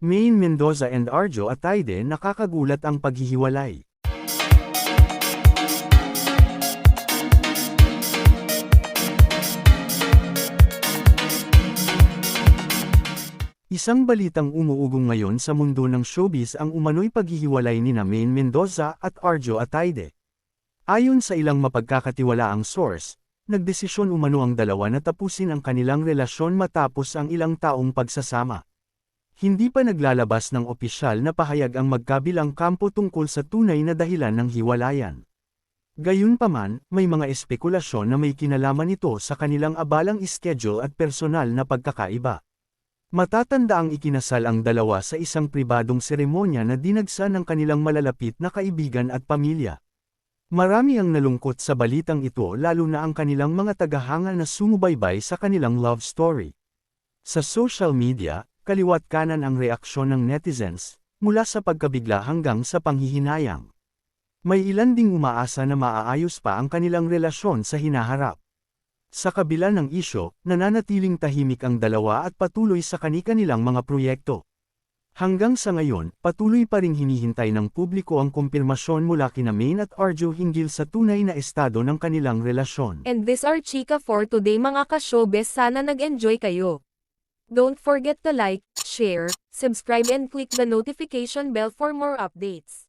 Maine Mendoza and Arjo Atayde nakakagulat ang paghihiwalay. Isang balitang umuugong ngayon sa mundo ng showbiz ang umano'y paghihiwalay nina Maine Mendoza at Arjo Atayde. Ayon sa ilang mapagkakatiwalaang source, nagdesisyon umano ang dalawa na tapusin ang kanilang relasyon matapos ang ilang taong pagsasama. Hindi pa naglalabas ng opisyal na pahayag ang magkabilang kampo tungkol sa tunay na dahilan ng hiwalayan. Gayunpaman, may mga espekulasyon na may kinalaman ito sa kanilang abalang schedule at personal na pagkakaiba. Matatanda ang ikinasal ang dalawa sa isang pribadong seremonya na dinagsa ng kanilang malalapit na kaibigan at pamilya. Marami ang nalungkot sa balitang ito lalo na ang kanilang mga tagahanga na sumubaybay sa kanilang love story. Sa social media, kaliwat kanan ang reaksyon ng netizens, mula sa pagkabigla hanggang sa panghihinayang. May ilan ding umaasa na maaayos pa ang kanilang relasyon sa hinaharap. Sa kabila ng isyo, nananatiling tahimik ang dalawa at patuloy sa kani-kanilang mga proyekto. Hanggang sa ngayon, patuloy pa ring hinihintay ng publiko ang kumpirmasyon mula kina Maine at Arjo hinggil sa tunay na estado ng kanilang relasyon. And this are chika for today mga ka-showbiz, sana nag-enjoy kayo. Don't forget to like, share, subscribe and click the notification bell for more updates.